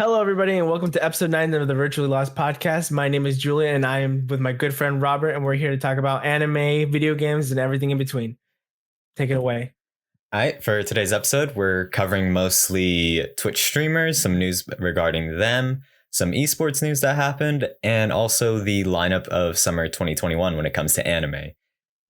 Hello, everybody, and welcome to episode 9 of the Virtually Lost podcast. My name is Julian, and I am with my good friend Robert, and we're here to talk about anime, video games, and everything in between. Take it away. All right, for today's episode, we're covering mostly Twitch streamers, some news regarding them, some esports news that happened, and also the lineup of summer 2021 when it comes to anime.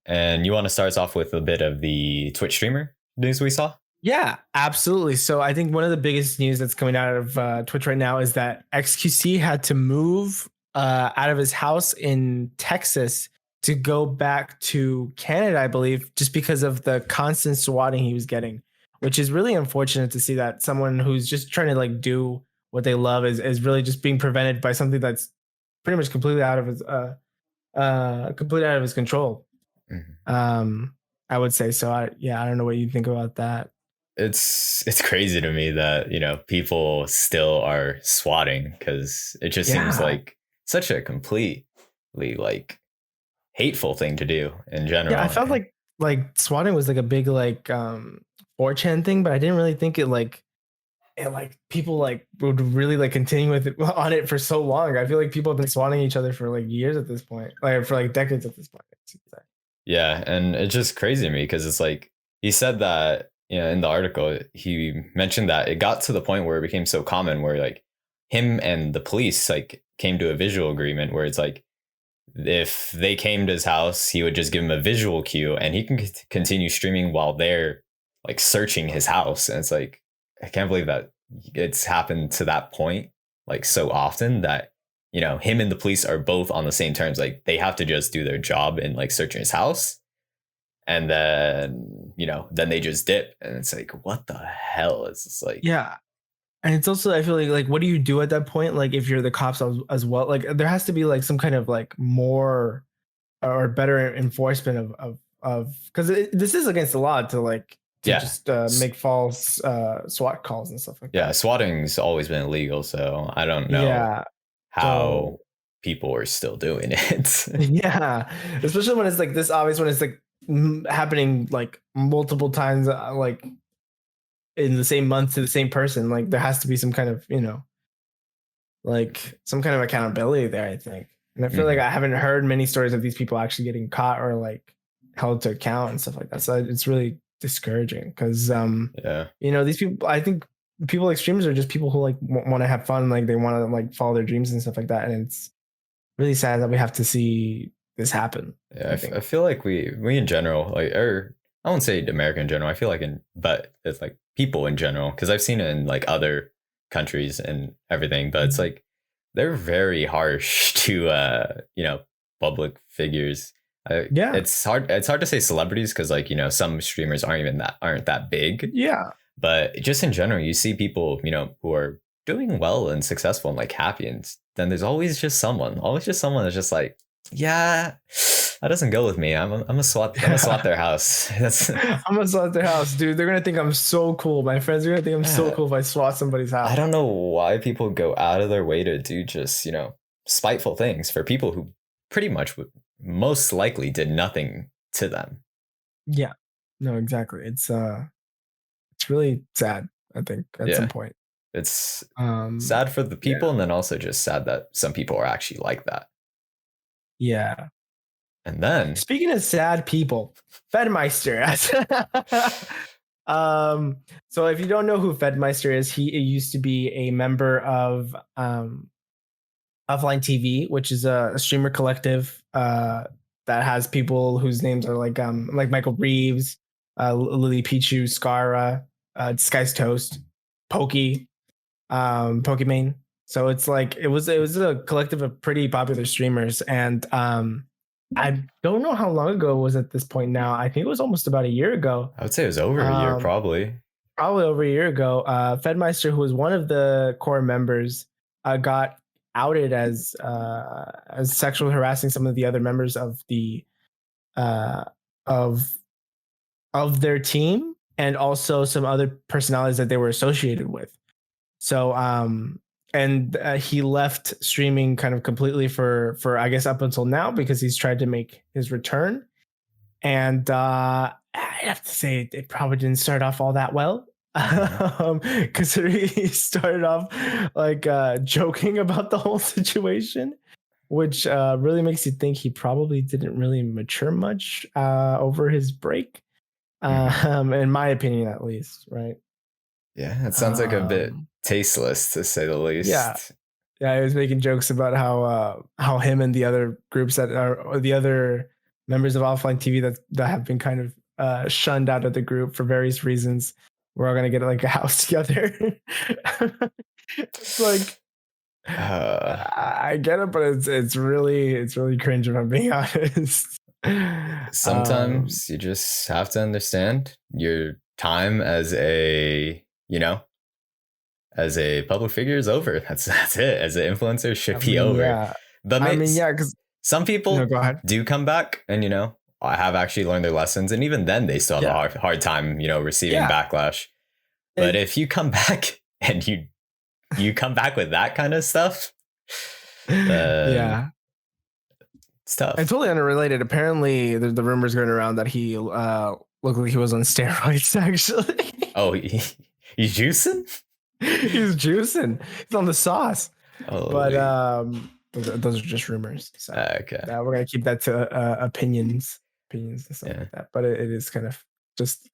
And you want to start us off with a bit of the Twitch streamer news we saw? Yeah, absolutely. So I think one of the biggest news that's coming out of Twitch right now is that XQC had to move out of his house in Texas to go back to Canada, I believe, just because of the constant swatting he was getting, which is really unfortunate to see that someone who's just trying to like do what they love is really just being prevented by something that's pretty much completely out of his control. Mm-hmm. I would say so. I don't know what you think about that. It's crazy to me that, people still are swatting because it just seems like such a completely like hateful thing to do in general. Yeah, I felt like swatting was like a big like 4chan thing, but I didn't really think it like people like would really like continue with it on it for so long. I feel like people have been swatting each other for like years at this point, like for like decades at this point. Yeah, and it's just crazy to me because it's like he said that in the article he mentioned that it got to the point where it became so common where like him and the police like came to a visual agreement where it's like if they came to his house, he would just give him a visual cue and he can continue streaming while they're like searching his house. And it's like, I can't believe that it's happened to that point, like so often that, him and the police are both on the same terms. Like they have to just do their job in like searching his house. And then, then they just dip. And it's like, what the hell? It's just like, yeah. And it's also, I feel like what do you do at that point? Like if you're the cops as well, like there has to be like some kind of like more or better enforcement of because this is against the law to like to just make false SWAT calls and stuff like that. Yeah, swatting's always been illegal, so I don't know how people are still doing it. Yeah, especially when it's like this obvious, when it's like happening like multiple times, like in the same month to the same person. Like there has to be some kind of like some kind of accountability there, I think. And I feel like I haven't heard many stories of these people actually getting caught or like held to account and stuff like that. So it's really discouraging because these people, I think people like streamers are just people who like want to have fun, like they want to like follow their dreams and stuff like that. And it's really sad that we have to see this happen. Yeah, I feel like we in general, like, or I won't say America in general. I feel like but it's like people in general, because I've seen it in like other countries and everything, but it's like they're very harsh to public figures. It's hard to say celebrities because like some streamers aren't that big. Yeah, but just in general, you see people who are doing well and successful and like happy, and then there's always just someone that's just like, yeah, that doesn't go with me. I'm gonna swat their house. I'm gonna swat their house, dude. They're gonna think I'm so cool. My friends are gonna think I'm so cool if I swat somebody's house. I don't know why people go out of their way to do just spiteful things for people who pretty much most likely did nothing to them. Yeah, no, exactly. It's really sad, I think, at some point. It's sad for the people, and then also just sad that some people are actually like that. Yeah. And then speaking of sad people, Fedmeister. So if you don't know who Fedmeister is, he used to be a member of Offline TV, which is a streamer collective that has people whose names are like Michael Reeves, Lily Pichu, Scara, Sky's Toast, Pokey, Pokimane. So it's like it was a collective of pretty popular streamers, and I don't know how long ago it was at this point now. I think it was almost about a year ago. I would say it was over a year, probably. Probably over a year ago. Fedmeister, who was one of the core members, got outed as sexually harassing some of the other members of the of their team, and also some other personalities that they were associated with. So and he left streaming kind of completely for I guess up until now, because he's tried to make his return. And I have to say it probably didn't start off all that well. Mhm. Because he started off like joking about the whole situation, which really makes you think he probably didn't really mature much over his break, Mhm. in my opinion, at least, right? Yeah, it sounds like a bit Um, tasteless to say the yeah, least. yeah, he was making jokes about how him and the other groups that are or the other members of offline TV that have been kind of shunned out of the group for various reasons. We're all gonna get like a house together. It's like Uh, I get it, but it's really cringe if I'm being honest. Um, Sometimes you just have to understand your time as a, as a public figure is over. That's it. As an influencer should I be mean, over. yeah, But I mean, yeah, because some no, people go ahead. do come back, and I have actually learned their lessons, and even then they still have a Yeah, hard time, receiving yeah, backlash. But and if you come back and you come back with that kind of stuff, then yeah. it's And tough. totally unrelated. Apparently, the rumors going around that he looked like he was on steroids. Actually, Oh, he's juicing. he's juicing. He's on the sauce. But Holy. those are just rumors. So Okay. we're gonna keep that to opinions and stuff Yeah. like that. But it is kind of just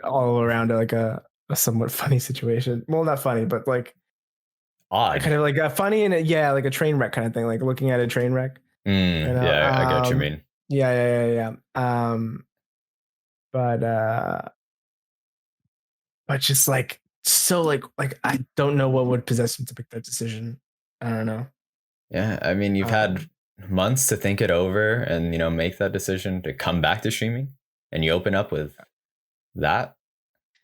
all around like a somewhat funny situation. Well, not funny, but like Odd. kind of like a funny and yeah, like a train wreck kind of thing. Like looking at a train wreck. Yeah, I get what you mean. Yeah, yeah, yeah, yeah. But just like so like I don't know what would possess him to make that decision. I don't know. Yeah, I mean, you've had Um, months to think it over and make that decision to come back to streaming, and you open up with that.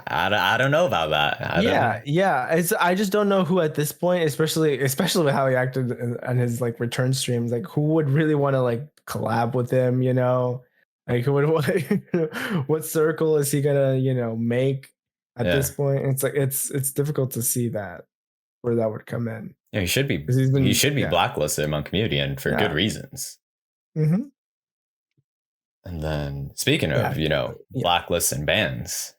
I don't know about that. I don't yeah, know. yeah. It's I just don't know who at this point, especially with how he acted on his like return streams, like who would really want to like collab with him, you know? Like who would what circle is he gonna, make at this Yeah, point? It's like it's difficult to see that where that would come in. yeah. Because he's He been should be yeah, blacklisted among community, and for good yeah. reasons. Hmm. And then speaking Yeah, of yeah. blacklists and bans,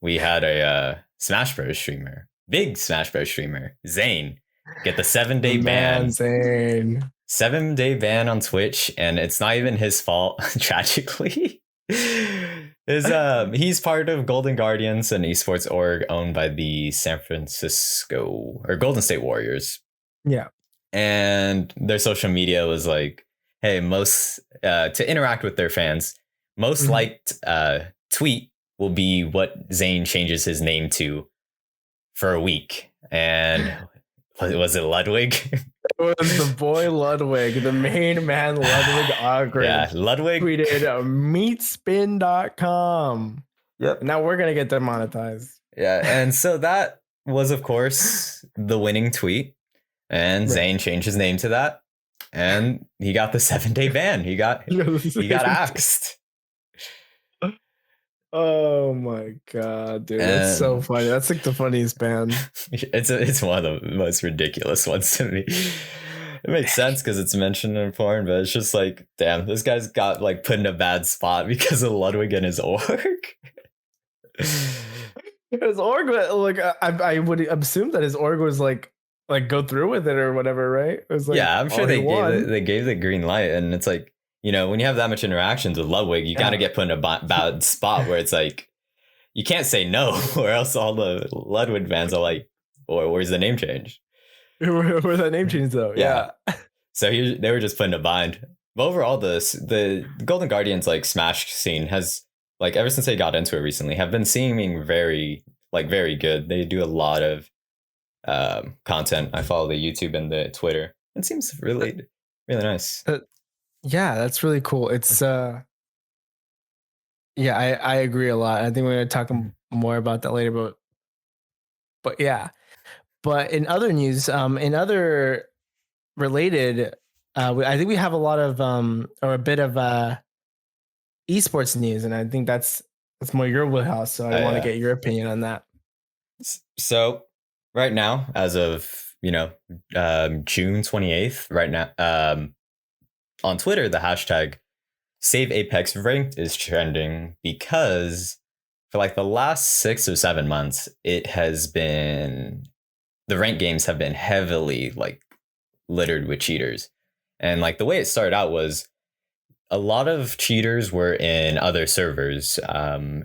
we had a Smash Bros streamer, big Smash Bros streamer, Zane, get the seven The day man ban. Zane. 7 day ban on Twitch, and it's not even his fault, tragically. He's part of Golden Guardians, an esports org owned by the San Francisco or Golden State Warriors. Yeah. And their social media was like, hey, most to interact with their fans, most Mhm. liked tweet will be what Zane changes his name to for a week. And was it Ludwig? It was the boy Ludwig, the main man Ludwig Yeah, Ogren, Ludwig. tweeted meatspin.com. Yep. And now we're gonna get demonetized. Yeah, and so that was, of course, the winning tweet. And Right. Zane changed his name to that, and he got the 7 day ban. He got axed. Oh my god, dude. That's so And funny. That's like the funniest band. it's one of the most ridiculous ones to me. It makes sense because it's mentioned in porn, but it's just like, damn, this guy's got like put in a bad spot because of Ludwig and his org. His org, like I would assume that his org was like go through with it or whatever, right? It was like, Yeah, I'm sure oh, he won. they gave the green light, and it's like, when you have that much interactions with Ludwig, you kind Yeah. of get put in a bad spot where it's like you can't say no, or else all the Ludwig fans are like, or where's the name change? Where that name change though? Yeah, Yeah. so they were just put in a bind. But overall, the Golden Guardians like Smash scene has, like, ever since they got into it recently, have been seeming very good. They do a lot of content. I follow the YouTube and the Twitter. It seems really nice. Yeah, that's really cool. It's yeah, I agree a lot. I think we're gonna talk more about that later, but yeah. But in other news, in other related, I think we have a lot of or a bit of esports news, and I think that's more your wheelhouse. So I want to Yeah. get your opinion on that. So right now, as of June 28th, right now, on Twitter, the hashtag Save Apex Ranked is trending because for like the last 6 or 7 months, it has been the ranked games have been heavily like littered with cheaters. And like the way it started out was a lot of cheaters were in other servers,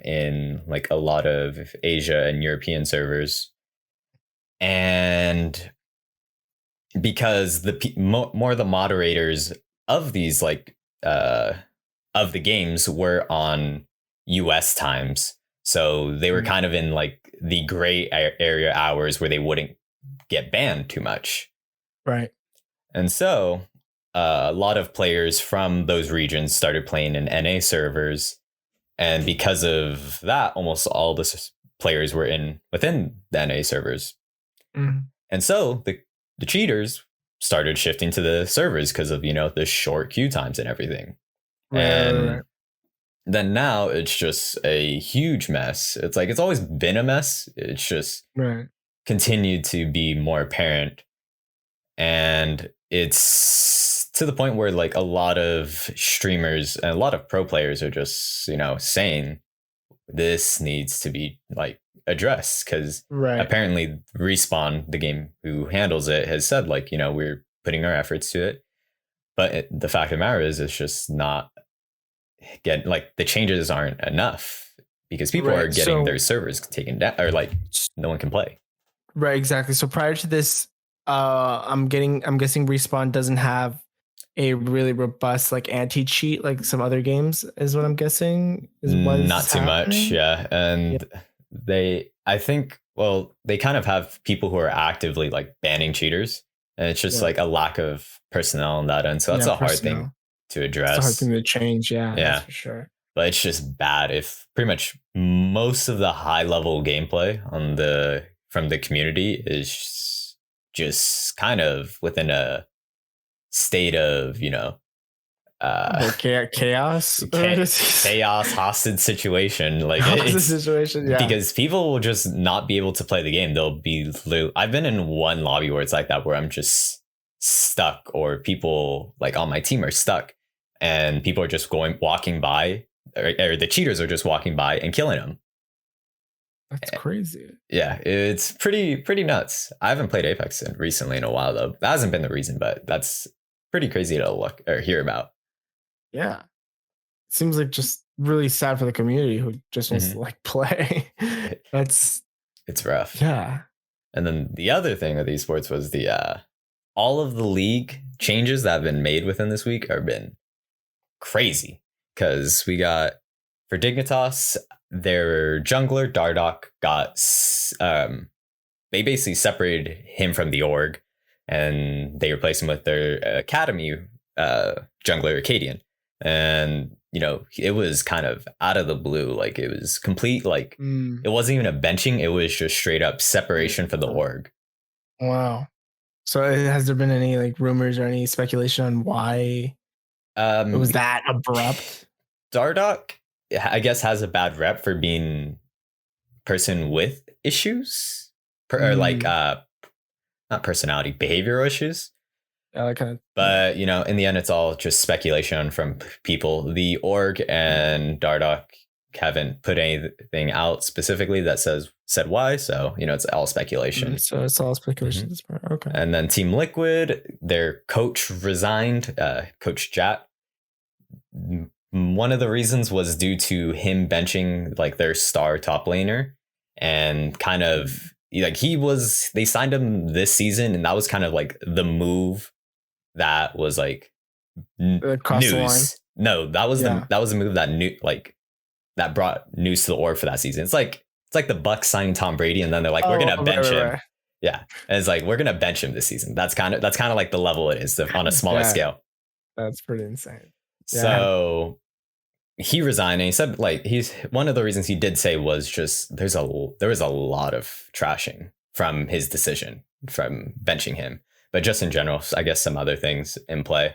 in like a lot of Asia and European servers. And because more the moderators of these of the games were on US times, so they were kind of in like the gray area hours where they wouldn't get banned too much. Right. And so a lot of players from those regions started playing in NA servers, and because of that, almost all the players were within the NA servers. And so the cheaters started shifting to the servers because of the short queue times and everything. And then now it's just a huge mess. It's like it's always been a mess. It's just continued to be more apparent. And it's to the point where like a lot of streamers and a lot of pro players are just, saying this needs to be like addressed, because apparently Respawn, the game who handles it, has said like, we're putting our efforts to it. But the fact of the matter is, it's just not the changes aren't enough, because people are getting their servers taken down, or like no one can play. Right, exactly. So prior to this, I'm guessing Respawn doesn't have a really robust like anti-cheat like some other games, is what I'm guessing. Not too much, yeah. And I think, well, they kind of have people who are actively like banning cheaters, and it's just like a lack of personnel on that end. So that's a hard thing to address. It's a hard thing to change, yeah, that's for sure. But it's just bad if pretty much most of the high level gameplay from the community is just kind of within a state of chaos hostage situation, like situation, because people will just not be able to play the game. They'll be I've been in one lobby where it's like that, where I'm just stuck, or people like on my team are stuck, and people are just walking by, or the cheaters are just walking by and killing them. That's crazy. Yeah, it's pretty nuts. I haven't played Apex recently in a while though. That hasn't been the reason, but that's pretty crazy to look or hear about. Yeah, it seems like just really sad for the community who just wants to like play. It's rough. Yeah. And then the other thing with esports was all of the league changes that have been made within this week have been crazy, because we got, for Dignitas, their jungler Dardoch got they basically separated him from the org, and they replaced him with their academy jungler Acadian. And it was kind of out of the blue, like it was complete, like it wasn't even a benching, it was just straight up separation for the org. Wow. So has there been any like rumors or any speculation on why it was that abrupt? Dardoch, I guess, has a bad rep for being person with issues, or like not personality, behavioral issues. But in the end, it's all just speculation from people. The org and Dardoch haven't put anything out specifically that said why, so it's all speculation. So it's all speculation. Okay. And then Team Liquid, their coach resigned, Coach Jat. One of the reasons was due to him benching like their star top laner, and kind of like they signed him this season, and that was kind of like the move that was like news. No, that was the move that brought news to the org for that season. It's like the Bucks signing Tom Brady, and then they're like, we're gonna bench him. Right. Yeah, and it's like, we're gonna bench him this season. That's kind of like the level it is on a smaller scale. That's pretty insane. Yeah. So he resigned, and he said like he's one of the reasons he did say was just there was a lot of trashing from his decision from benching him. But just in general, I guess some other things in play.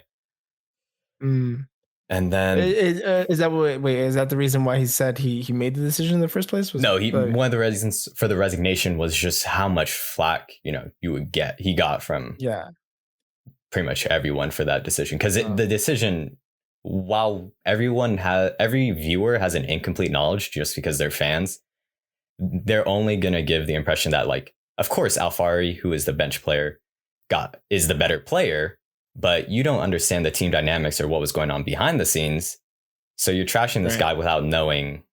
And then is that the reason why he said he made the decision in the first place? One of the reasons for the resignation was just how much flack you would get. He got from pretty much everyone for that decision, because the decision while every viewer has an incomplete knowledge just because they're fans, they're only gonna give the impression that, like, of course Alfari, who is the bench player, is the better player, but you don't understand the team dynamics or what was going on behind the scenes. So you're trashing this Right. guy without knowing,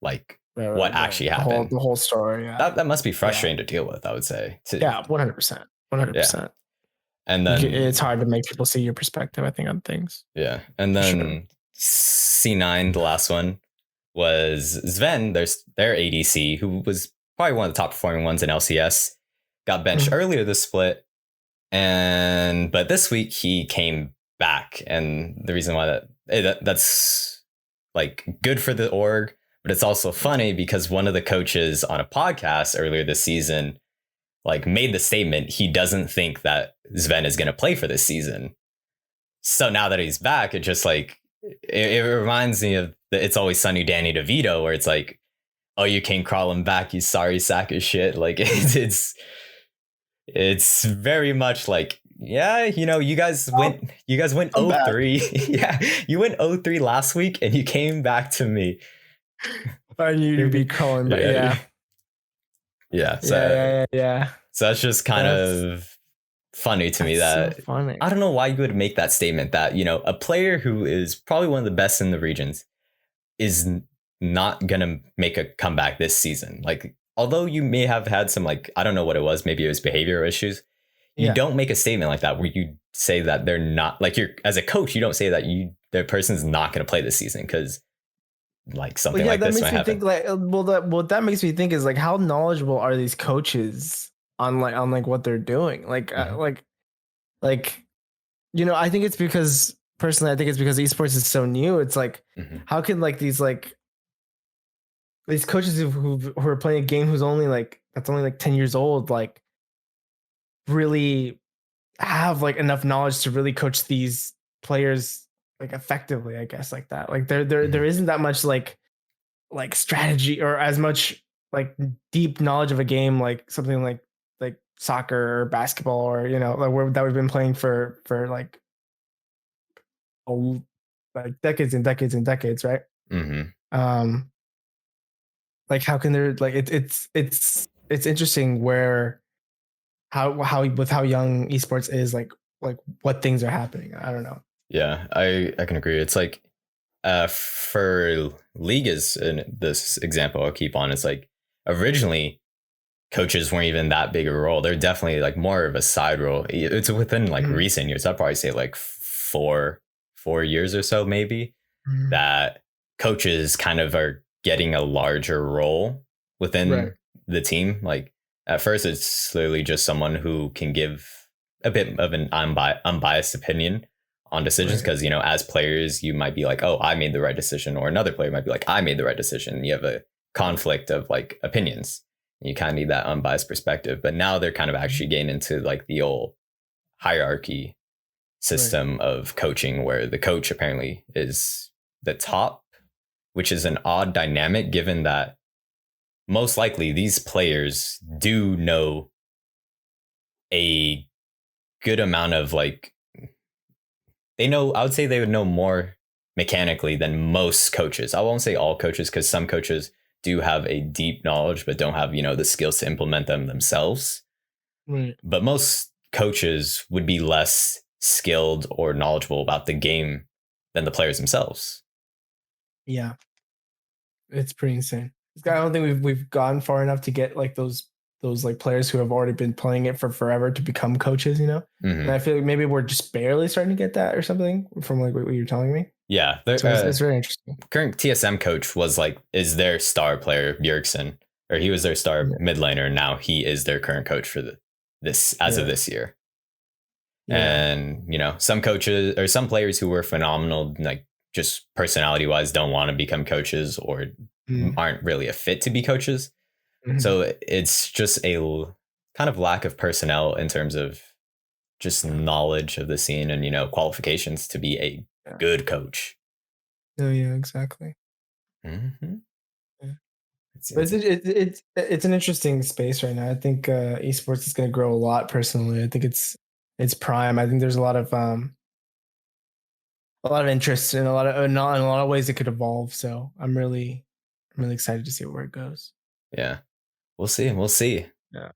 like, what actually happened. The whole story. Yeah. That must be frustrating to deal with, I would say. Yeah. 100%. 100%. Yeah. And then It's hard to make people see your perspective, I think, on things. yeah. And then C9, the last one, was Sven, their ADC, who was probably one of the top performing ones in LCS, got benched earlier this split. But this week he came back. And the reason why that's like good for the org, but it's also funny because one of the coaches on a podcast earlier this season like made the statement he doesn't think that Sven is going to play for this season. So now that he's back, it just like it reminds me of the It's Always Sunny Danny DeVito, where it's like, oh, you came crawling back, you sorry sack of shit. Like it's very much like, yeah, you guys went 0-3. Yeah, you went 0-3 last week and you came back to me. I knew you'd be crawling back. Yeah. Yeah. Yeah. So that's just kind of funny to me that funny. I don't know why you would make that statement that, a player who is probably one of the best in the regions is not going to make a comeback this season. Like, although you may have had some, like, I don't know what it was, maybe it was behavioral issues. You don't make a statement like that where you say that they're not, like, as a coach, you don't say that the person's not going to play this season because like something like this might happen. That makes me think is like, how knowledgeable are these coaches on what they're doing? Like, I think it's because personally, I think it's because esports is so new. It's like, how can like these coaches who are playing a game that's only like 10 years old, like really have like enough knowledge to really coach these players like effectively, I guess, like that. Like there isn't that much like strategy or as much like deep knowledge of a game, like something like soccer or basketball or that we've been playing for like decades and decades and decades, right? Like how can there like it's interesting where how with how young esports is, like what things are happening. I don't know. Yeah, I can agree. It's like for League is in this example I'll keep on. It's like originally coaches weren't even that big a role. They're definitely like more of a side role. It's within like recent years. I'd probably say like four years or so, maybe, that coaches kind of are getting a larger role within the team. Like at first it's literally just someone who can give a bit of an unbiased opinion on decisions, because as players you might be like, oh, I made the right decision, or another player might be like, I made the right decision. You have a conflict of like opinions. You kind of need that unbiased perspective. But now they're kind of actually getting into like the old hierarchy system of coaching, where the coach apparently is the top, which is an odd dynamic given that most likely these players do know a good amount of like, I would say they would know more mechanically than most coaches. I won't say all coaches, because some coaches do have a deep knowledge but don't have the skills to implement them themselves. But most coaches would be less skilled or knowledgeable about the game than the players themselves. Yeah, it's pretty insane. I don't think we've gone far enough to get like those like players who have already been playing it for forever to become coaches, and I feel like maybe we're just barely starting to get that or something from like what you're telling me. Yeah, so it's very interesting. Current TSM coach is their star player Bjergsen, or he was their star mid laner. Now he is their current coach for of this year. And some coaches or some players who were phenomenal, like just personality wise, don't want to become coaches or aren't really a fit to be coaches. So it's just a kind of lack of personnel in terms of just knowledge of the scene and qualifications to be a good coach. Oh yeah, exactly. Yeah. But it's an interesting space right now. I think esports is going to grow a lot. Personally, I think it's prime. I think there's a lot of a lot of interest in in a lot of ways it could evolve. So I'm really excited to see where it goes. Yeah, we'll see. We'll see. Yeah,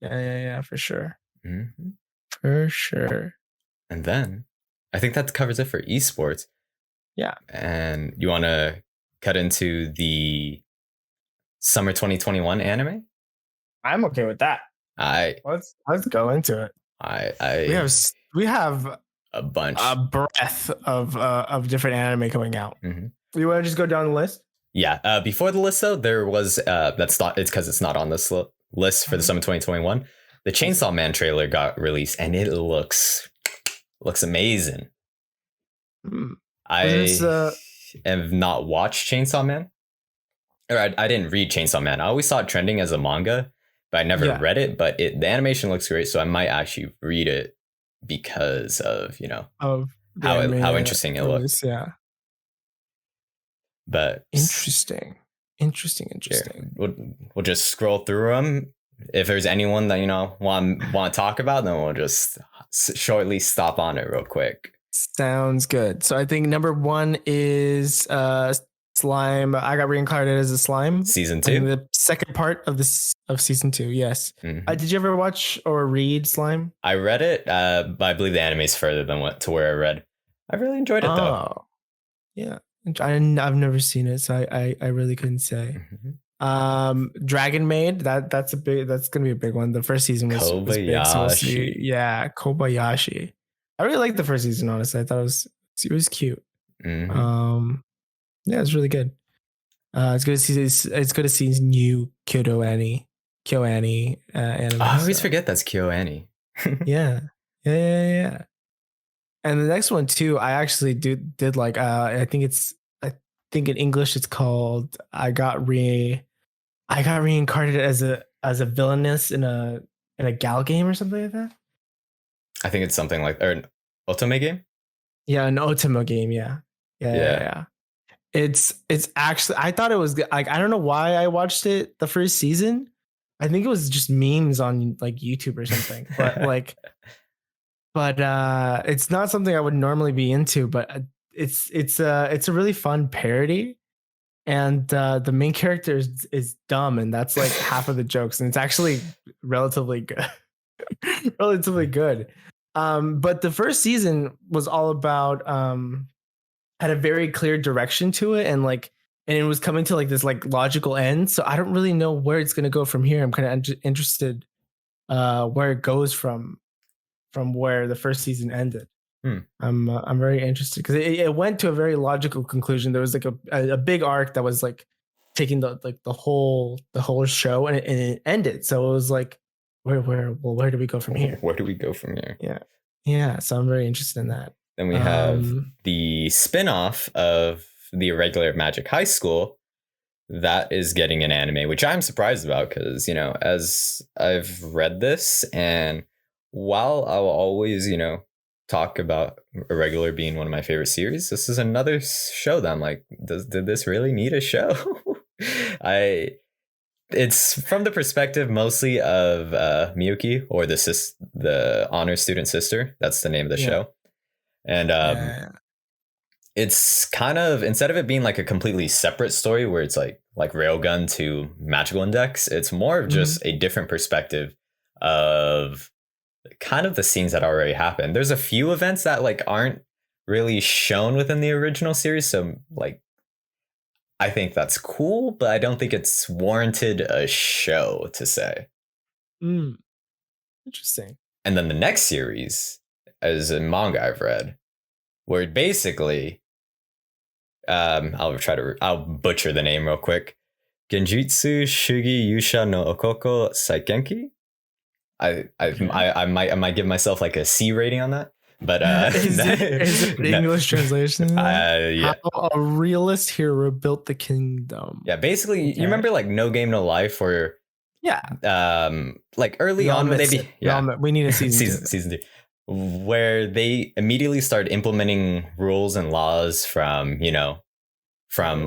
yeah, for sure, Hmm. for sure. And then I think that covers it for esports. Yeah, And you want to cut into the summer 2021 anime? I'm okay with that. I Let's go into it. We I have a bunch. a breadth of different anime coming out. Mhm. You want to just go down the list? Yeah. Before the list though, there was that's not it's because it's not on this list for the Mhm. summer 2021. The Chainsaw Man trailer got released and it looks amazing. Mm. This, I have not watched Chainsaw Man, or I didn't read Chainsaw Man. I always saw it trending as a manga, but I never Yeah. read it. But the animation looks great, so I might actually read it because of of the how anime interesting it looked. release, yeah. But Interesting. yeah, we'll just scroll through them. If there's anyone that want to talk about, then we'll just shortly stop on it real quick. Sounds good. So I think number one is slime. I got reincarnated as a slime. Season I think 2. the second part of season 2. Yes. Mhm. Did you ever watch or read Slime? I read it, but I believe the anime is further than to where I read. I really enjoyed it though. Oh, yeah. I've never seen it, so I really couldn't say. Dragon Maid, that's gonna be a big one. The first season was big, so we'll see. Kobayashi. Yeah, Kobayashi. I really liked the first season, honestly. I thought it was cute. Mhm. Yeah, it's really good. It's good to see it's good to see new Kyo Annie anime. I always So. forget that's KyoAni. Yeah. Yeah. And the next one too, I actually did like I think in English it's called I got reincarnated as a villainess in a gal game or something like that. I think it's something like or an Otome game. Yeah, an Otimo game. Yeah. Yeah. Yeah. It's actually I thought it was like I don't know why I watched it the first season. I think it was just memes on like YouTube or something. But it's not something I would normally be into. But it's a really fun parody, and the main character is dumb, and that's like half of the jokes, and it's actually relatively good. Relatively good. But the first season was all about had a very clear direction to it, and it was coming to like this like logical end. So I don't really know where it's gonna go from here. I'm kind of interested where it goes from where the first season ended. I'm very interested because it went to a very logical conclusion. There was like a big arc that was like taking the whole show, and it ended. So it was like where do we go from here? Where do we go from here? Yeah. So I'm very interested in that. Then we have the spin-off of the irregular Magic High School that is getting an anime, which I'm surprised about because, as I've read this, and while I will always, talk about Irregular being one of my favorite series, this is another show that I'm like, did this really need a show? It's from the perspective mostly of Miyuki, or the honor student sister. That's the name of the show. And it's kind of, instead of it being like a completely separate story where it's like Railgun to Magical Index, it's more of just a different perspective of kind of the scenes that already happened. There's a few events that like aren't really shown within the original series, so like I think that's cool, but I don't think it's warranted a show to say. Interesting. And then the next series is a manga I've read, where basically, I'll butcher the name real quick. Genjutsu Shugi Yusha no Okoko Saikenki. I might give myself like a C rating on that. But is it an English translation? Yeah. How a realist hero built the kingdom. Yeah, basically, you remember like No Game No Life, where like early on when we need a season 2, where they immediately started implementing rules and laws from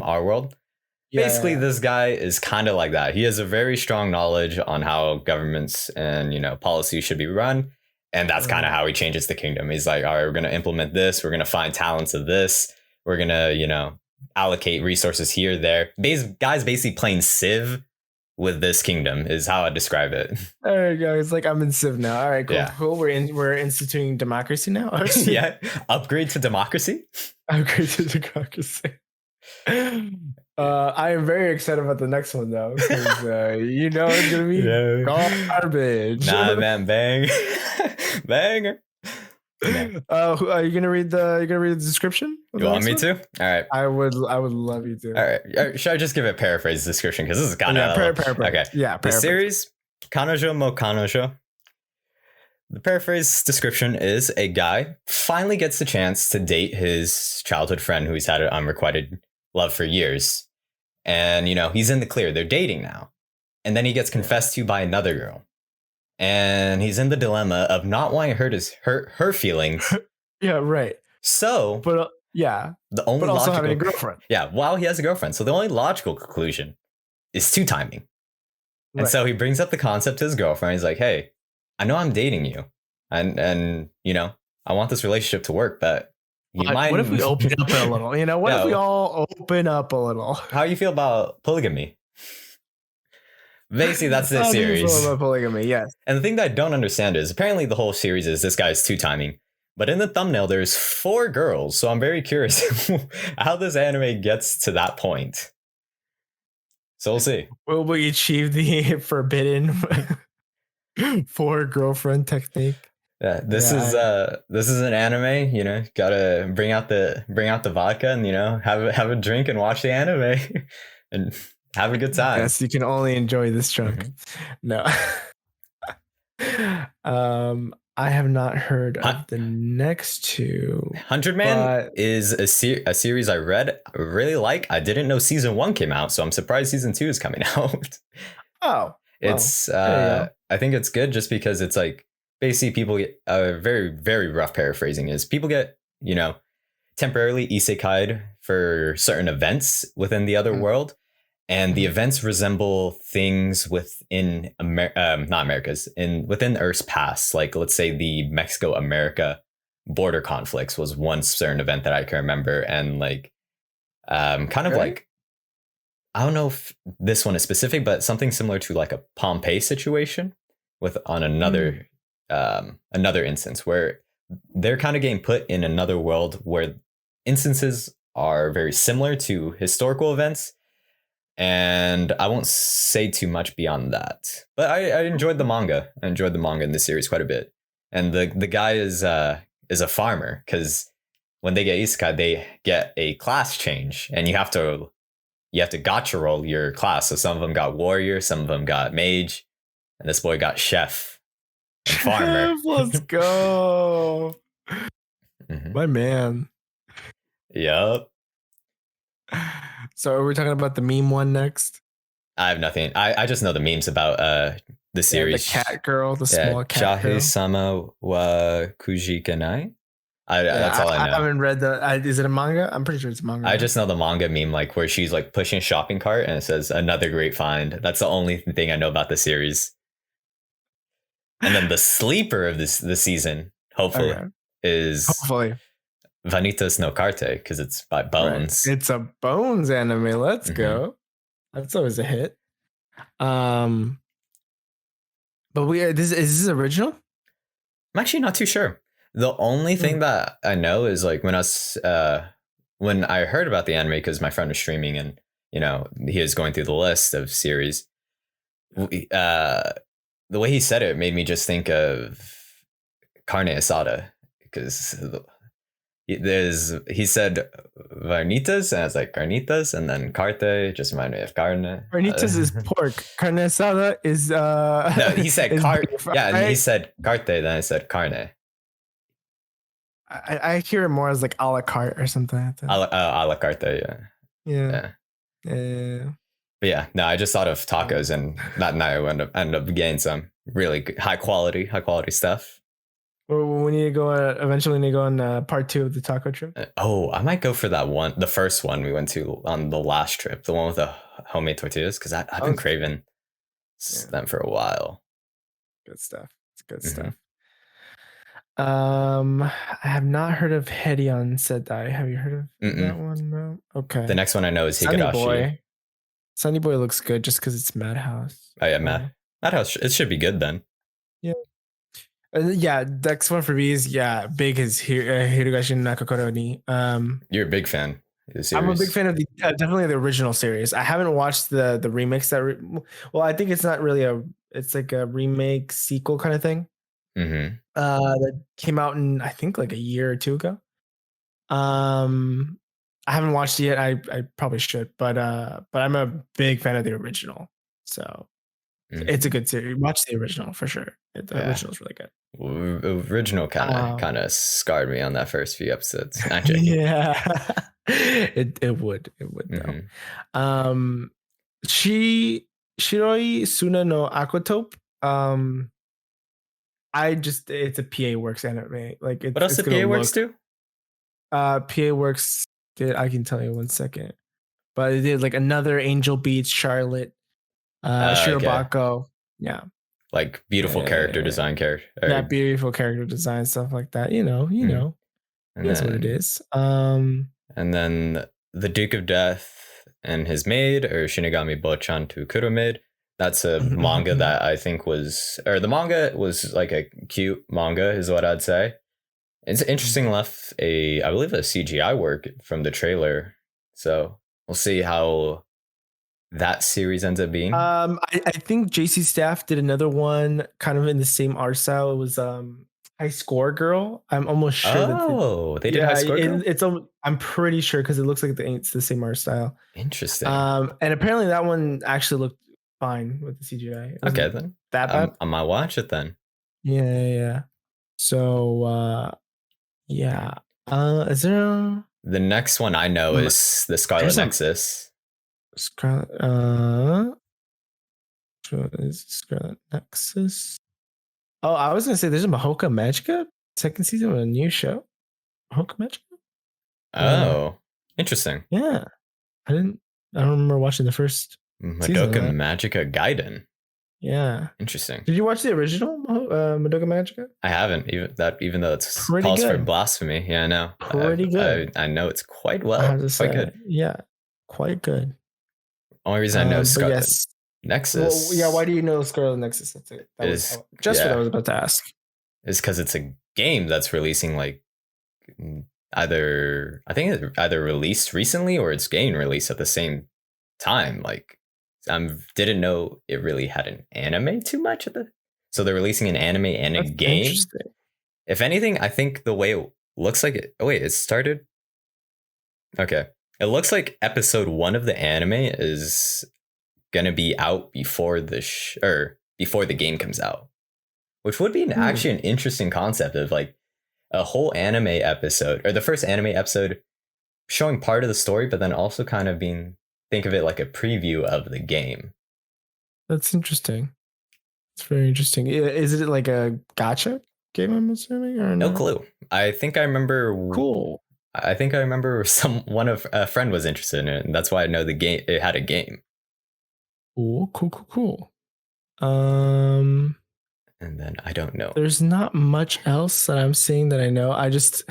our world. Basically, this guy is kind of like that. He has a very strong knowledge on how governments and policy should be run, And that's kind of Right. how he changes the kingdom. He's like, all right, we're going to implement this. We're going to find talents of this. We're going to, allocate resources here, there. Guys basically playing Civ with this kingdom is how I describe it. There you go. It's like I'm in Civ now. All right, cool, Yeah. cool. We're instituting democracy now. Yeah. Upgrade to democracy. Upgrade to democracy. I am very excited about the next one though, because it's gonna be garbage. Nah, man, bang, banger. Are you gonna read the description? You want me to? All right. I would love you to. All right. Should I just give a paraphrase description? Because this is kind of paraphrase. Okay. Yeah, the series Kanojo mo Kanojo. The paraphrase description is a guy finally gets the chance to date his childhood friend who he's had an unrequited love for years. And, he's in the clear. They're dating now. And then he gets confessed to by another girl. And he's in the dilemma of not wanting to hurt her feelings. Yeah, right. So, but yeah, the only but also logical, having a girlfriend. Yeah, while he has a girlfriend. So the only logical conclusion is two timing. And so he brings up the concept to his girlfriend. He's like, hey, I know I'm dating you. And I want this relationship to work, but what if we open up a little? What if we all open up a little? How do you feel about polygamy? Basically, that's the series. About polygamy, yes. And the thing that I don't understand is apparently the whole series is this guy's two timing. But in the thumbnail, there's 4 girls. So I'm very curious how this anime gets to that point. So we'll see. Will we achieve the forbidden 4 girlfriend technique? Yeah, this is an anime. Gotta bring out the vodka and have a drink and watch the anime and have a good time. Yes, you can only enjoy this chunk. No. I have not heard of the next 2. 100 Man is a series I really like. I didn't know season 1 came out, so I'm surprised season 2 is coming out. Oh, it's I think it's good just because it's like basically people get very, very rough paraphrasing is people get, temporarily isekai'd for certain events within the other world. And the events resemble things within within Earth's past. Like, let's say the Mexico-America border conflicts was one certain event that I can remember. And like, like, I don't know if this one is specific, but something similar to like a Pompeii situation on another instance where they're kind of getting put in another world where instances are very similar to historical events. And I won't say too much beyond that. But I enjoyed the manga. I enjoyed the manga in this series quite a bit. And the guy is a farmer because when they get isekai, they get a class change, and you have to gacha roll your class. So some of them got warrior, some of them got mage, and this boy got chef and farmer. Let's go, my man. Yup. So are we talking about the meme one next? I have nothing. I just know the memes about the series. The cat girl, the small cat girl. Shahi-sama wa kujikanai. That's all I know. I haven't read is it a manga? I'm pretty sure it's a manga. I just know the manga meme, like where she's like pushing a shopping cart and it says another great find. That's the only thing I know about the series. And then the sleeper of the season, hopefully, is Vanitas no Carte, because it's by Bones. Right. It's a Bones anime. Let's go. That's always a hit. But is this original? I'm actually not too sure. The only thing that I know is like when I heard about the anime, because my friend was streaming and he was going through the list of series. The way he said it made me just think of carne asada, because he said varnitas and I was like carnitas, and then carte just reminded me of carne. Carnitas is pork. Carne asada is no, he said carte. Yeah, right? And he said carte, then I said carne. I hear it more as like a la carte or something like that. A la carte, yeah. But yeah, no, I just thought of tacos, and that night I ended up getting some really good, high quality stuff. Well, we need to go. Eventually, need to go on part 2 of the taco trip. I might go for that one, the first one we went to on the last trip, the one with the homemade tortillas, because I've been craving them for a while. Good stuff. It's good stuff. I have not heard of Hedion Sedai. Have you heard of that Mm-mm. one? No. The Okay. next one I know is Sunny Higurashi. Boy. Sunny Boy looks good just because it's Madhouse. Oh yeah, So Madhouse. It should be good then. yeah. Yeah, next one for me is big is Hirogashi no Nakakoro ni. You're a big fan of the I'm a big series. fan of the definitely the original series. I haven't watched the remix well, I think it's not really it's like a remake sequel kind of thing. Mm-hmm. That came out in I think like a year or two ago. Um, I haven't watched it yet. I probably should, but I'm a big fan of the original. So it's a Mm-hmm. good series. Watch the original for sure. The Yeah. original is really good. Original kind Um, of scarred me on that first few episodes. Not joking. yeah, it would though. Mm-hmm. Um, she Shiroi Suna no Aquatope. Um, I just it's a PA Works anime. Like What else it's did gonna PA Works look do? PA Works did I can tell you 1 second. But it did like another Angel Beats, Charlotte, Okay, Shirobako. Yeah. like beautiful character Uh, design character. yeah, beautiful character design, stuff like that. You Mm. know, And it is what it then is. and then the Duke of Death and his maid, or Shinigami Bochan to Kuromaid. That's a manga that I think was, or the manga was like a cute manga, is what I'd say. It's interesting. Left I believe, a CGI work from the trailer. So we'll see how that series ends up being. I think JC Staff did another one kind of in the same art style. It was High Score Girl. I'm almost sure that Oh, they did High yeah, Score Girl? I'm pretty sure because it looks like it's the same art style. Interesting. And apparently that one actually looked fine with the CGI. It Okay, wasn't then. that bad. I might watch it then. Yeah. So yeah. Is there The next one I know um, is the Scarlet there's some Nexus. Scarlet is Scarlet Nexus? Oh, I was gonna say there's a Mahoka Magica second season of a new show. Mahoka Magica? Or Oh, interesting. yeah. I didn't I don't remember watching the first season of Madoka that. Magica Gaiden. Yeah. Interesting. Did you watch the original Madoka Magica? I haven't, even though it's Pretty calls for good. blasphemy. Yeah, I know. Pretty good. I know it's quite I have well, to quite say. good. Yeah. Quite good. Only reason I know But Scarlet yes. Well, yeah, why Nexus do you know Scarlet Nexus? That's it. That was is just what I was about to ask. is because it's a game that's releasing like either, I think it either released recently or it's getting released at the same time. Like I didn't know it really had an anime too much of the. So they're releasing an anime and a That's game. interesting. If anything, I think the way it looks like it. Oh wait, it started. Okay, it looks like episode 1 of the anime is gonna be out before before the game comes out, which would be actually an interesting concept of like a whole anime episode, or the first anime episode showing part of the story, but then also kind of think of it like a preview of the game. That's interesting. It's very interesting. Is it like a gotcha game? I'm assuming, or No no? clue. I think I remember. Cool. I think I remember one of a friend was interested in it, and that's why I know the game. It had a game, Cool. and then I don't know. There's not much else that I'm seeing that I know. I just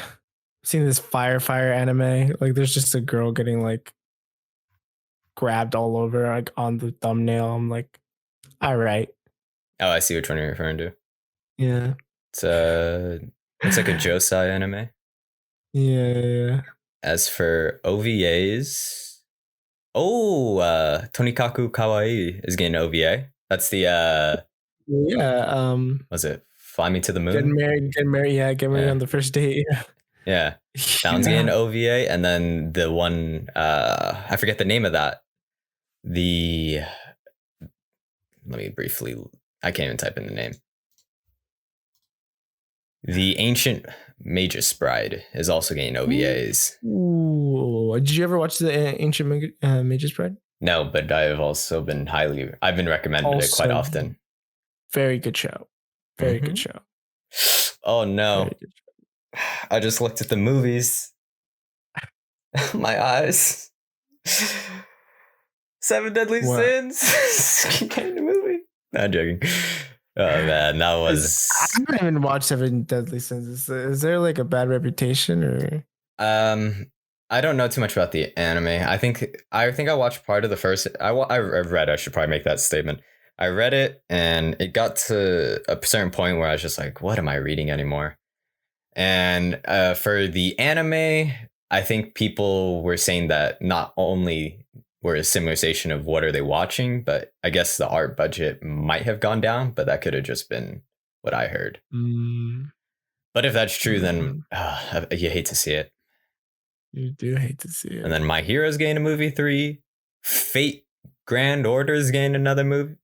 seen this fire anime. Like, there's just a girl getting like grabbed all over, like on the thumbnail. I'm like, all right, Oh, I see which one you're referring to. yeah, It's it's like a josei anime. yeah. As for OVAs, Tonikaku Kawaii is getting an OVA. That's the Yeah. was it Fly Me to the Moon? Get married. Yeah, get married Yeah. on the first date. Yeah. That one's getting an OVA, and then the one I forget the name of that. Let me briefly, I can't even type in the name. The Ancient Magus Bride is also getting OVAs. Ooh, did you ever watch the Ancient Magus Bride? No, but I've been recommended it quite often. Very good show. Very good show. Oh no. I just looked at the movies. My eyes. 7 Deadly Sins. Getting a movie. No, I'm joking. Oh man, that I was haven't even watched Seven Deadly Sins. Is there like a bad reputation or? um I don't know too much about the anime. I think I watched part of the first. I read. I should probably make that statement. I read it, and it got to a certain point where I was just like, "What am I reading anymore?" And for the anime, I think people were saying that not only were a similarization of what are they watching, but I guess the art budget might have gone down, but that could have just been what I heard. Mm, But if that's true, then mm, you hate to see it. you do hate to see And it. then My Hero's getting a movie 3. Fate Grand Order's getting another movie.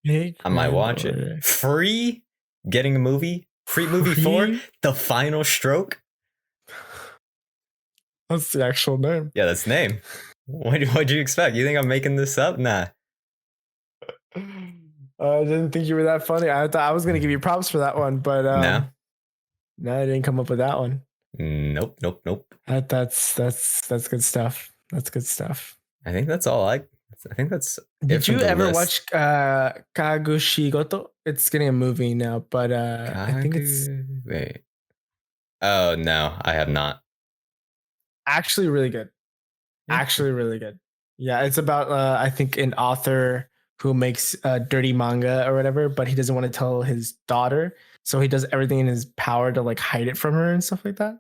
Hey, I might Grand watch it. Order. Free getting a movie. Free movie 4. Free? The Final Stroke. That's the actual name. Yeah, that's the name. What'd you expect? You think I'm making this up? Nah. I didn't think you were that funny. I thought I was gonna give you props for that one, but No. no, I didn't come up with that one. Nope. Nope. Nope. That's good stuff. That's good stuff. I think that's all I think that's it Did from you the ever list. watch Kagushigoto? It's getting a movie now, but I think it's Wait. Oh no, I have not. actually really good. Actually really good. Yeah, it's about I think an author who makes dirty manga or whatever, but he doesn't want to tell his daughter, so he does everything in his power to like hide it from her and stuff like that.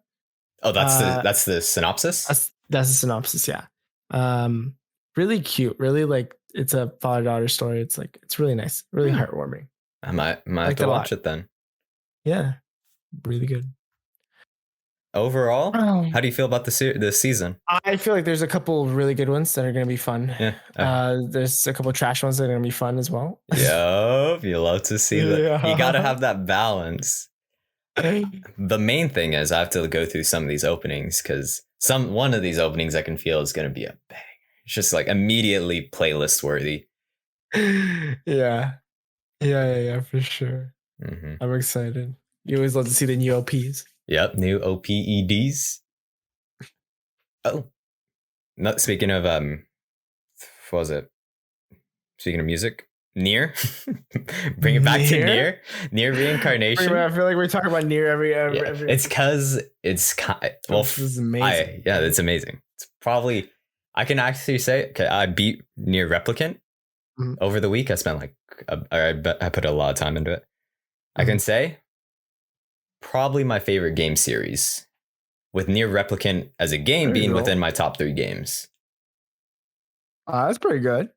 Oh, Uh, that's the synopsis. that's the synopsis. Yeah, um, really cute. Really like it's a father daughter story. It's like it's really nice, really heartwarming. I might have Liked to it a watch lot. it then. Yeah, really good. Overall, Um, how do you feel about the season? I feel like there's a couple of really good ones that are going to be fun. Yeah. There's a couple of trash ones that are going to be fun as well. Yup. You love to see that. You got to Yeah. have that balance. The main thing is I have to go through some of these openings because one of these openings I can feel is going to be a bang. It's just like immediately playlist worthy. Yeah. Yeah, for sure. Mm-hmm. I'm excited. You always love to see the new LPs. Yep, new OPEDs. Oh, not speaking of what was it? Speaking of music, NieR. Bring it back to NieR? NieR reincarnation. I feel like we talk about NieR every. It's because it's well, this is amazing. yeah, it's amazing. It's probably I can actually say okay, I beat NieR Replicant over the week. I spent like I put a lot of time into it. I can say probably my favorite game series, with NieR Replicant as a game being within my top 3 games. That's pretty good.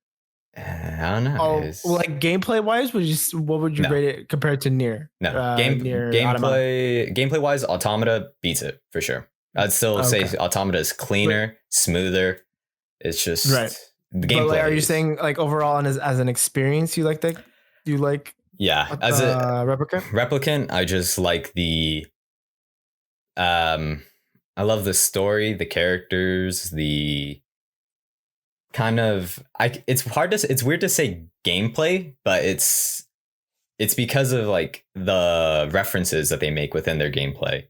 I don't know. Oh, like gameplay wise, what would you rate it compared to NieR? No, NieR gameplay wise, Automata beats it for sure. I'd still say Automata is cleaner, smoother. It's just right. The gameplay. But like, are you saying like overall and as an experience, you like that? You like as a Replicant? I just like the I love the story, the characters, the kind of it's weird to say gameplay, but it's because of like the references that they make within their gameplay.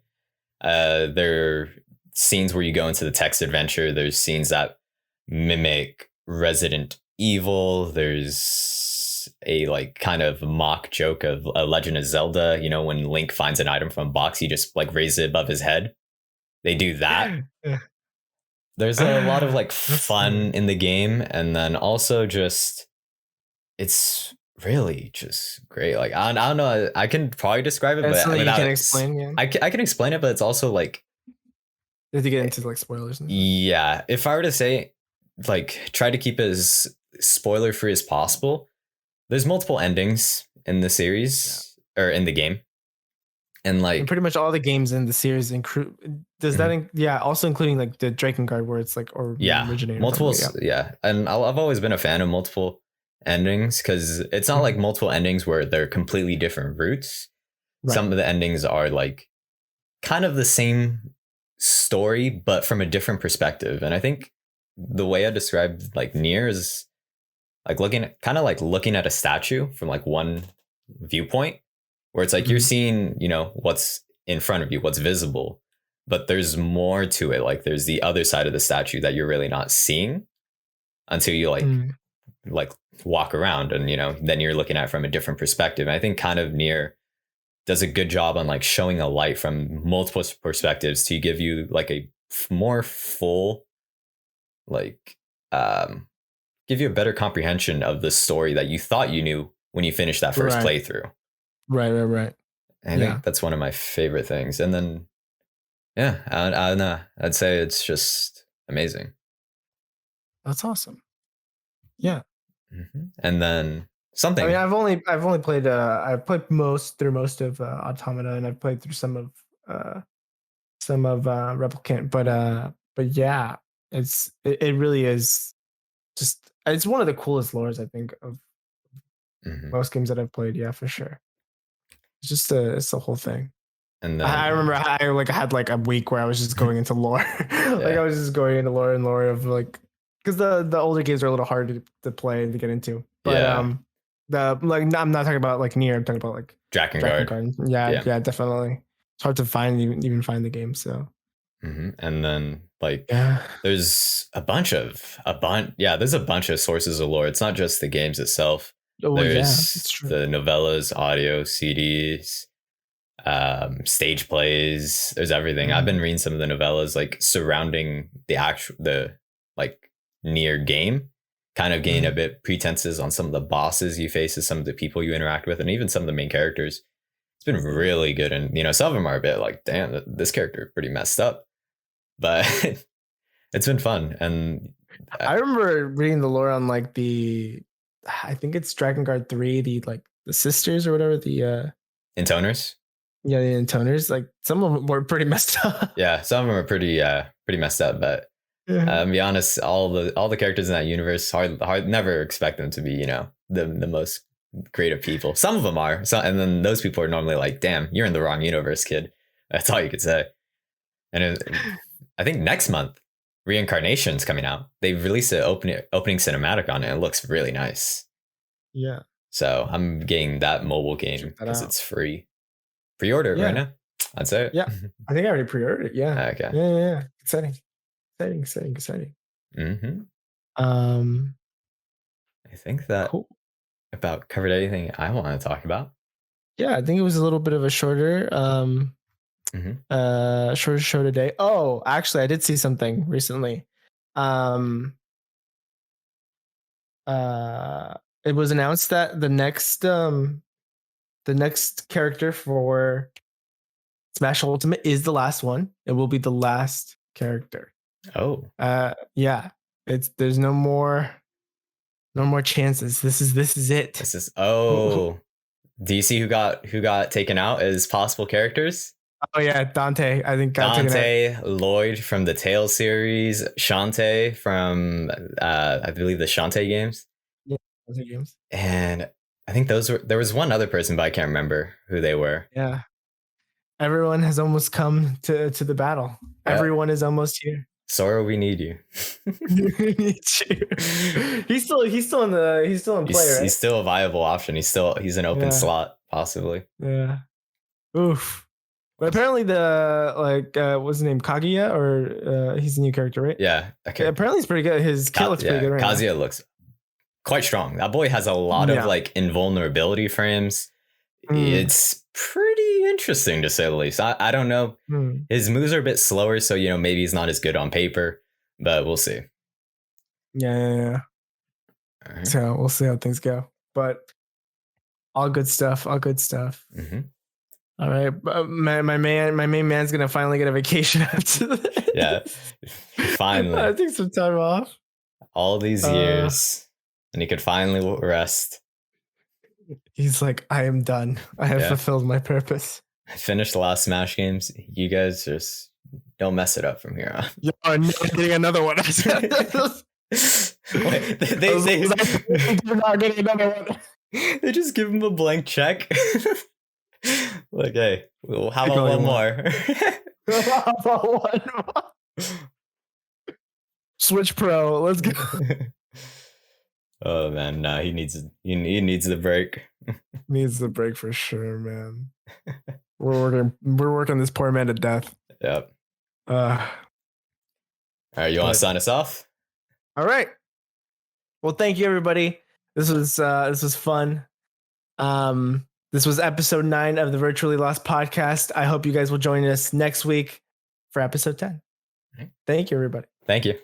There are scenes where you go into the text adventure. There's scenes that mimic Resident Evil. There's a like kind of mock joke of a Legend of Zelda. You know, when Link finds an item from a box, he just like raises it above his head. They do that. There's a lot of like fun in the game, and then also just it's really just great. Like I don't know, I can probably describe it, but you can explain. Yeah. I can explain it, but it's also like you have to get into like spoilers. And yeah, if I were to say like try to keep it as spoiler free as possible, there's multiple endings in the series or in the game. And like pretty much all the games in the series does that also including like the Drakengard where it's like originated multiple and I've always been a fan of multiple endings because it's not like multiple endings where they're completely different routes. Some of the endings are like kind of the same story but from a different perspective, and I think the way I described like NieR is like looking at a statue from like one viewpoint, where it's like you're seeing, you know, what's in front of you, what's visible, but there's more to it. Like there's the other side of the statue that you're really not seeing until you like walk around, and then you're looking at it from a different perspective. And I think kind of NieR does a good job on like showing a light from multiple perspectives to give you like a more full, like um give you a better comprehension of the story that you thought you knew when you finished that first Right. playthrough. Right. And I Yeah. think that's one of my favorite things. And then yeah, I don't know, I'd say it's just amazing. That's awesome. Yeah. And then I mean, something. I've only played I've played most of Automata, and I've played through some of Replicant, but yeah, it really is just it's one of the coolest lores I think of Mhm. most games that I've played. Yeah, for sure. It's just it's the whole thing. And I then remember I had like a week where I was just going into lore. Like I yeah, was just going into lore and lore of like because the older games are a little hard to play and to get into. But yeah, the like I'm not talking about like NieR. I'm talking about like Dragon Drakengard. Garden. Yeah, Yeah. yeah, definitely. It's hard to find even find the game. So And then like yeah. there's there's a bunch of sources of lore. It's not just the games itself. Oh yeah, There's it's true. the novellas, audio, CDs, stage plays. There's everything. I've been Mhm. reading some of the novellas like surrounding the like NieR game, kind of gain a Mhm. bit pretenses on some of the bosses you face, as some of the people you interact with, and even some of the main characters. It's been really good, and some of them are a bit like, damn, this character pretty messed up, but it's been fun. And I remember reading the lore on like I think it's Dragon Guard 3, the like the sisters or whatever, the intoners, yeah, the intoners, like some of them were pretty messed up. yeah, some of them are pretty messed up, but Yeah. to be honest, all the characters in that universe, hard never expect them to be the most creative people. Some of them are, and then those people are normally like, damn, you're in the wrong universe, kid. That's all you could say. And I think next month, Reincarnation's coming out. They've released an opening cinematic on it. It looks really nice. Yeah. So I'm getting that mobile Check game that because out. it's free. Pre-order it right Yeah. now. I'd say Yeah. it. I think I already pre-ordered it. Yeah. Okay. Yeah. Exciting. Exciting. hmm Um, I think that cool. about covered anything I want to talk about. Yeah, I think it was a little bit of a hmm shorter show today. Oh, actually I did see something recently. Um uh it was announced that the next character for Smash Ultimate is the last one. It will be the last character. Oh, Yeah. It's there's no more chances. This is it. this is Oh oh. Do you see who got taken out as possible characters? yeah, Dante. I think got taken out. Dante, Lloyd from the Tales series, Shantae from I believe the Shantae games, Yeah, those are games. and I think there was one other person, but I can't remember who they were. Yeah. Everyone has almost come to the battle. Yeah, Everyone is almost here. Sora, we need you. He's still in the he's still in play, he's right? still a viable option. He's an open Yeah. slot possibly. Yeah. Oof. But apparently the like what's his name? Kaguya or he's a new character, right? Yeah. Yeah, Okay. apparently he's pretty good. His kit looks pretty good right now. Kazuya looks quite strong. That boy has a lot of Yeah. like invulnerability frames. Mm. It's pretty interesting to say the least. I don't know. Mm. His moves are a bit slower, so maybe he's not as good on paper, but we'll see. Yeah. All right. So we'll see how things go. But all good stuff. All good stuff. Mm-hmm. All right, my main man's gonna finally get a vacation after this. Yeah, finally, I take some time off. all these Uh, years, and he could finally rest. he's like, I am done. I have Yeah, fulfilled my purpose. I finished the last Smash games. You guys just don't mess it up from here on. You are never getting another one. Wait, You're not getting another one. they just give him a blank check. Like, hey, how Take about all you one want. more? One more. Switch Pro. Let's go. Oh man, nah, he needs the break. Needs the break for sure, man. We're working this poor man to death. Yep. Uh, All right, you want but to sign us off? all right. Well, thank you everybody This was fun. This was episode 9 of the Virtually Lost podcast. I hope you guys will join us next week for episode 10. Thank you, everybody. Thank you.